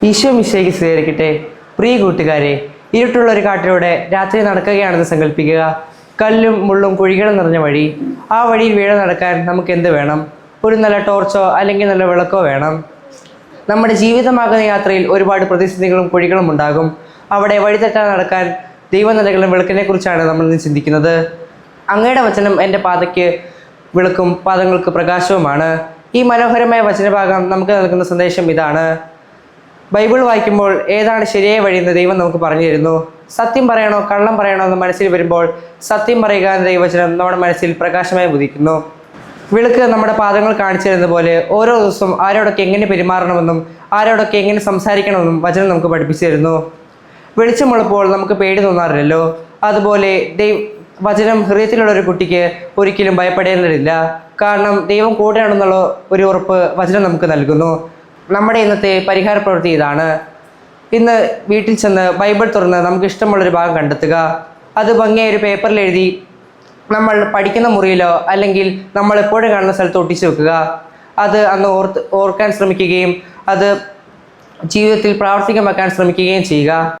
ഈശോ മിശിഹായ്ക്ക് സ്തുതിയായിരിക്കട്ടെ. പ്രിയ കൂട്ടുകാരെ, ഇരുട്ടുള്ള ഒരു കാട്ടിലൂടെ രാത്രി നടക്കുകയാണെന്ന് സങ്കല്പിക്കുക. കല്ലും മുള്ളും കുഴികളും നിറഞ്ഞ വഴി. ആ വഴിയിൽ വീഴ നടക്കാൻ നമുക്ക് എന്ത് വേണം? ഒരു നല്ല ടോർച്ചോ അല്ലെങ്കിൽ നല്ല വിളക്കോ വേണം. നമ്മുടെ ജീവിതമാകുന്ന യാത്രയിൽ ഒരുപാട് പ്രതിസന്ധികളും കുഴികളും ഉണ്ടാകും. അവിടെ വഴിതെറ്റാൻ നടക്കാൻ ദൈവം നൽകുന്ന വിളക്കിനെ കുറിച്ചാണ് നമ്മൾ ഇന്ന് ചിന്തിക്കുന്നത്. അങ്ങയുടെ വചനം എൻ്റെ പാതയ്ക്ക് വിളക്കും പാദങ്ങൾക്ക് പ്രകാശവുമാണ്. ഈ മനോഹരമായ വചനഭാഗം നമുക്ക് നൽകുന്ന സന്ദേശം ഇതാണ്: ബൈബിൾ വായിക്കുമ്പോൾ ഏതാണ് ശരിയായ വഴിയെന്ന് ദൈവം നമുക്ക് പറഞ്ഞു തരുന്നു. സത്യം പറയണോ കള്ളം പറയണോ എന്ന് മനസ്സിൽ വരുമ്പോൾ സത്യം പറയുക എന്ന ദൈവവചനം നമ്മുടെ മനസ്സിൽ പ്രകാശമായി ഉദിക്കുന്നു. വിളക്ക് നമ്മുടെ പാദങ്ങൾ കാണിച്ചു തരുന്ന പോലെ ഓരോ ദിവസവും ആരോടൊക്കെ എങ്ങനെ പെരുമാറണമെന്നും ആരോടൊക്കെ എങ്ങനെ സംസാരിക്കണമെന്നും വചനം നമുക്ക് പഠിപ്പിച്ചു തരുന്നു. വെളിച്ചമുള്ളപ്പോൾ നമുക്ക് പേടി തോന്നാറില്ലല്ലോ, അതുപോലെ വചനം ഹൃദയത്തിലുള്ള ഒരു കുട്ടിക്ക് ഒരിക്കലും ഭയപ്പെടേണ്ടതില്ല. കാരണം ദൈവം കൂടെയാണെന്നുള്ള ഒരു ഉറപ്പ് വചനം നമുക്ക് നൽകുന്നു. നമ്മുടെ ഇന്നത്തെ പരിഹാര പ്രവൃത്തി ഇതാണ്: ഇന്ന് വീട്ടിൽ ചെന്ന് ബൈബിൾ തുറന്ന് നമുക്ക് ഇഷ്ടമുള്ളൊരു ഭാഗം കണ്ടെത്തുക. അത് ഭംഗിയായ ഒരു പേപ്പറിൽ എഴുതി നമ്മൾ പഠിക്കുന്ന മുറിയിലോ അല്ലെങ്കിൽ നമ്മൾ എപ്പോഴും കാണുന്ന സ്ഥലത്ത് ഒട്ടിച്ചു വെക്കുക. അത് അന്ന് ഓർക്കാൻ ശ്രമിക്കുകയും അത് ജീവിതത്തിൽ പ്രാവർത്തികമാക്കാൻ ശ്രമിക്കുകയും ചെയ്യുക.